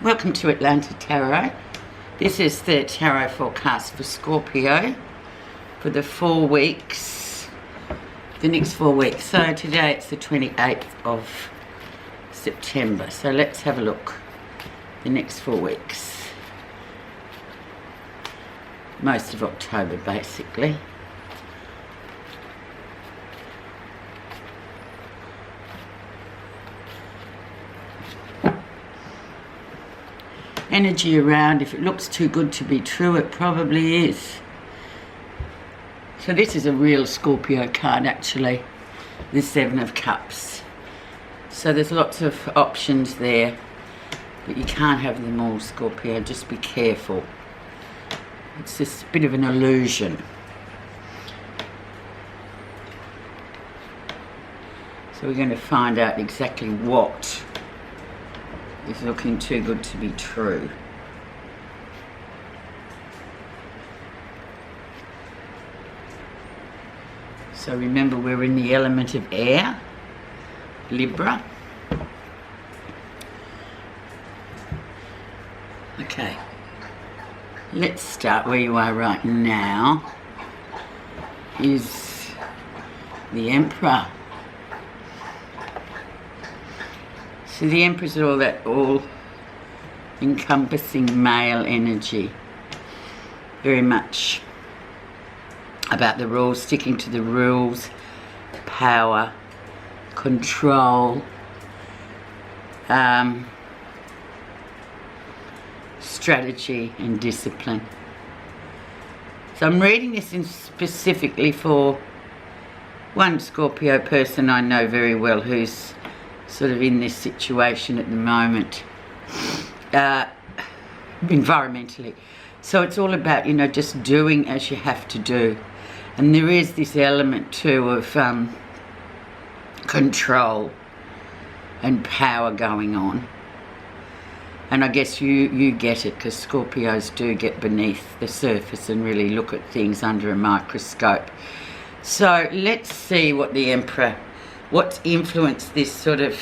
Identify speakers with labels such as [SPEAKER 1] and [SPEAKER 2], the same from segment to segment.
[SPEAKER 1] Welcome to Atlanta Tarot. This is the tarot forecast for Scorpio for the 4 weeks, the next 4 weeks. So today it's the 28th of September. So let's have a look. The next 4 weeks. Most of October basically. Energy around, if it looks too good to be true, it probably is. So this is a real Scorpio card actually, the 7 of Cups. So there's lots of options there, but you can't have them all, Scorpio, just be careful. It's just a bit of an illusion. So we're going to find out exactly what is looking too good to be true. So remember, we're in the element of air, Libra. Okay, let's start where you are right now. Is the Emperor. So the Emperor's all that all-encompassing male energy. Very much about the rules, sticking to the rules, power, control, strategy and discipline. So I'm reading this in specifically for one Scorpio person I know very well who's sort of in this situation at the moment, environmentally. So it's all about, you know, just doing as you have to do. And there is this element too of control and power going on. And I guess you get it, because Scorpios do get beneath the surface and really look at things under a microscope. So let's see what the Emperor, what's influenced this sort of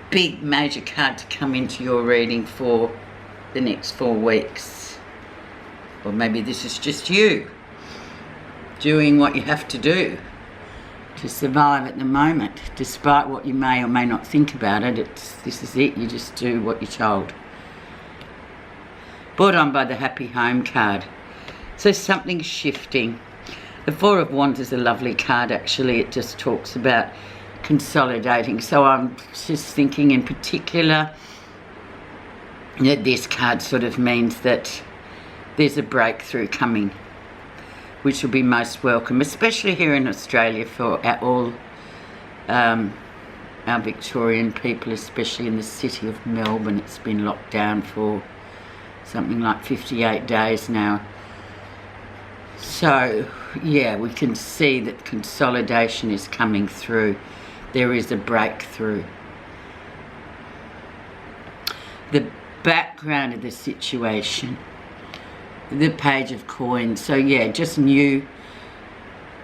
[SPEAKER 1] big major card to come into your reading for the next 4 weeks. Or maybe this is just you doing what you have to do to survive at the moment, despite what you may or may not think about it. This is it, you just do what you're told. Brought on by the Happy Home card. So something's shifting. The 4 of Wands is a lovely card actually. It just talks about consolidating. So I'm just thinking in particular that this card sort of means that there's a breakthrough coming, which will be most welcome, especially here in Australia for all our Victorian people, especially in the city of Melbourne. It's been locked down for something like 58 days now. So yeah, we can see that consolidation is coming through. There is a breakthrough. The background of the situation, the Page of Coins. So yeah, just new,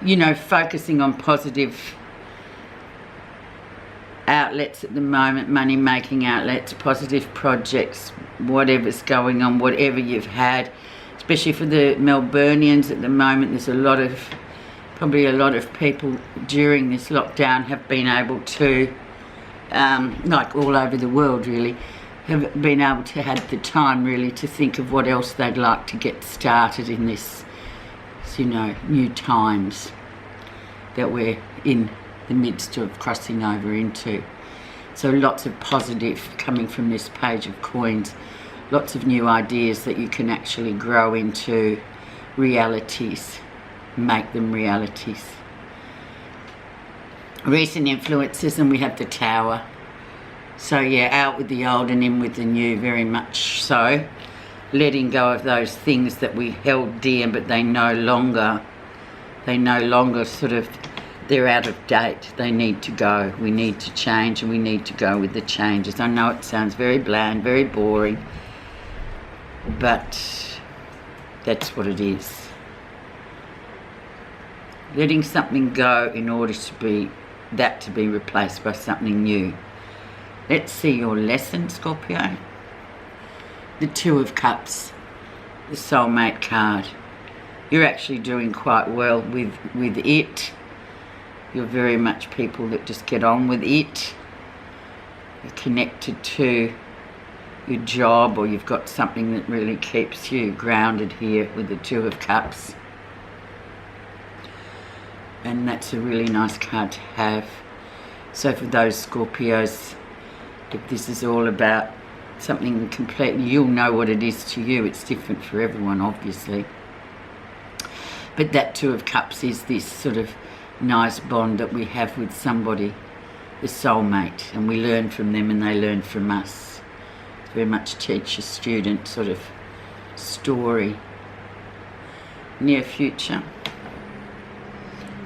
[SPEAKER 1] you know, focusing on positive outlets at the moment, money making outlets, positive projects, whatever's going on, whatever you've had. Especially for the Melburnians at the moment, there's probably a lot of people during this lockdown have been able to, like all over the world really, have been able to have the time really to think of what else they'd like to get started in this, you know, new times that we're in the midst of crossing over into. So lots of positive coming from this Page of Coins. Lots of new ideas that you can actually grow into realities, make them realities. Recent influences, and we have the Tower. So yeah, out with the old and in with the new, very much so. Letting go of those things that we held dear, but they no longer sort of, they're out of date. They need to go. We need to change, and we need to go with the changes. I know it sounds very bland, very boring, but that's what it is. Letting something go in order to be replaced by something new. Let's see your lesson, Scorpio. The Two of Cups, the soulmate card. You're actually doing quite well with it. You're very much people that just get on with it. You're connected to your job, or you've got something that really keeps you grounded here with the Two of Cups. And that's a really nice card to have. So for those Scorpios, if this is all about something completely, you'll know what it is to you. It's different for everyone, obviously. But that Two of Cups is this sort of nice bond that we have with somebody, the soulmate, and we learn from them and they learn from us. It's very much teacher-student sort of story. Near future.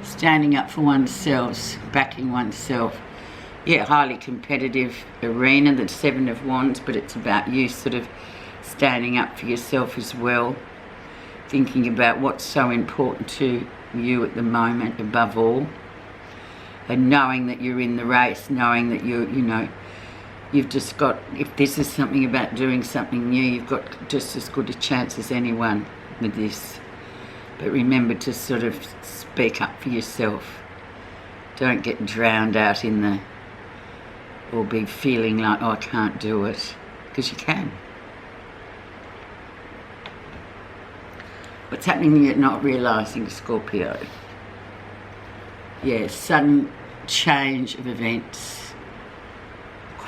[SPEAKER 1] Standing up for oneself, backing oneself. Yeah, highly competitive arena, the Seven of Wands, but it's about you sort of standing up for yourself as well. Thinking about what's so important to you at the moment above all. And knowing that you're in the race, knowing that you've just got, if this is something about doing something new, you've got just as good a chance as anyone with this. But remember to sort of speak up for yourself. Don't get drowned out in the, or be feeling like, oh, I can't do it, because you can. What's happening you're not realising, Scorpio? Yeah, sudden change of events.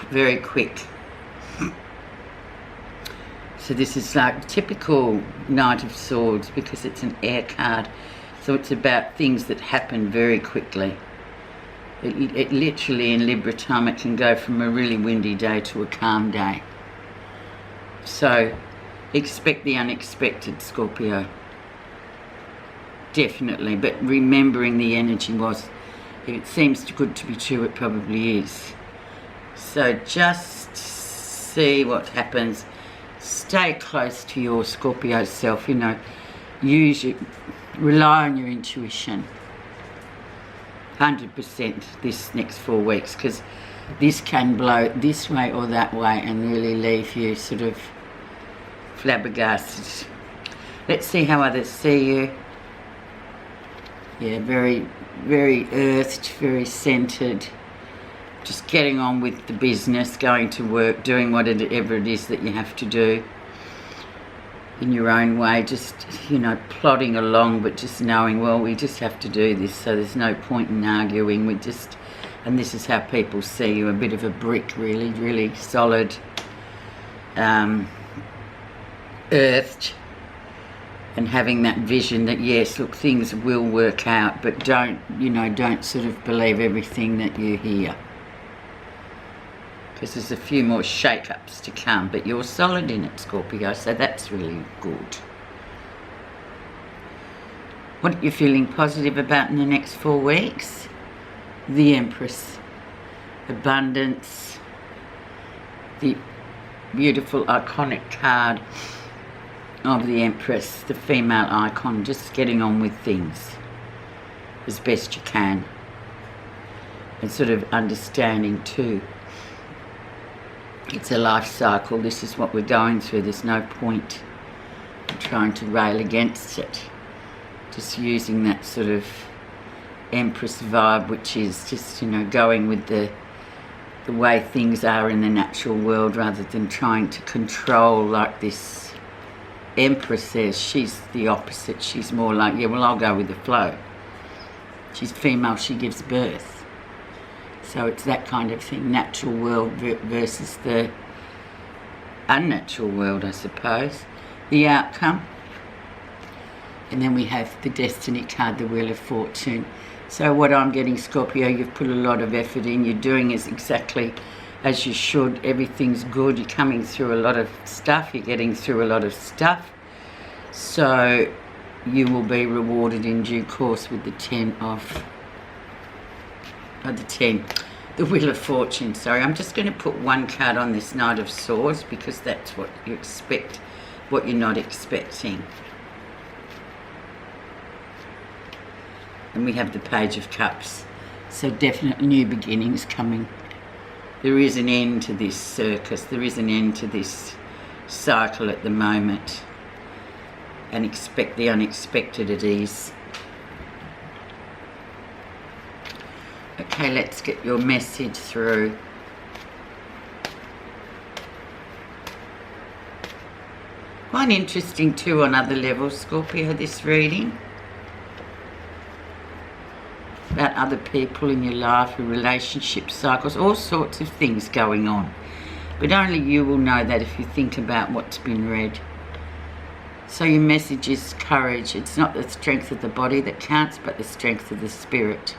[SPEAKER 1] Very quick. So this is like typical Knight of Swords because it's an air card. So it's about things that happen very quickly. It literally, in Libra time, it can go from a really windy day to a calm day. So expect the unexpected, Scorpio. Definitely, but remembering the energy was, if it seems good to be true, it probably is. So just see what happens. Stay close to your Scorpio self, rely on your intuition. 100% this next 4 weeks, because this can blow this way or that way and really leave you sort of flabbergasted. Let's see how others see you. Yeah, very, very earthed, very centered. Just getting on with the business, going to work, doing whatever it is that you have to do in your own way. Just, plodding along, but just knowing, well, we just have to do this, so there's no point in arguing. And this is how people see you, a bit of a brick, really, really solid, earthed. And having that vision that, yes, look, things will work out, but don't sort of believe everything that you hear. Because there's a few more shake-ups to come, but you're solid in it, Scorpio, so that's really good. What are you feeling positive about in the next 4 weeks? The Empress. Abundance. The beautiful, iconic card of the Empress, the female icon, just getting on with things as best you can. And sort of understanding too, it's a life cycle. This is what we're going through. There's no point in trying to rail against it. Just using that sort of Empress vibe, which is just, going with the way things are in the natural world, rather than trying to control like this Empress says. She's the opposite. She's more like, yeah, well, I'll go with the flow. She's female, she gives birth. So it's that kind of thing, natural world versus the unnatural world, I suppose. The outcome. And then we have the Destiny card, the Wheel of Fortune. So what I'm getting, Scorpio, you've put a lot of effort in. You're doing is exactly as you should. Everything's good. You're coming through a lot of stuff. You're getting through a lot of stuff. So you will be rewarded in due course with the the Wheel of Fortune. Sorry, I'm just going to put one card on this Knight of Swords because that's what you expect, what you're not expecting. And we have the Page of Cups. So definitely new beginnings coming there is an end to this circus, there is an end to this cycle at the moment, and expect the unexpected at ease. Okay, let's get your message through. Quite interesting too on other levels, Scorpio, this reading. About other people in your life, your relationship cycles, all sorts of things going on. But only you will know that if you think about what's been read. So your message is courage. It's not the strength of the body that counts, but the strength of the spirit.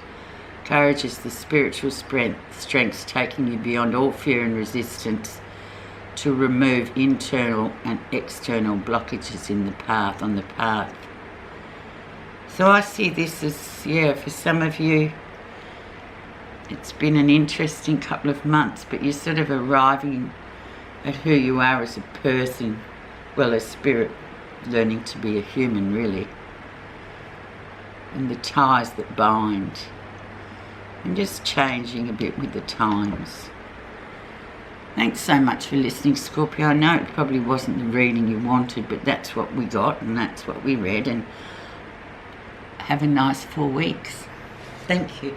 [SPEAKER 1] Courage is the spiritual strength taking you beyond all fear and resistance to remove internal and external blockages in the path, on the path. So I see this as, yeah, for some of you, it's been an interesting couple of months, but you're sort of arriving at who you are as a person, well, as spirit, learning to be a human, really, and the ties that bind, and just changing a bit with the times. Thanks so much for listening, Scorpio. I know it probably wasn't the reading you wanted, but that's what we got and that's what we read, and have a nice 4 weeks. Thank you.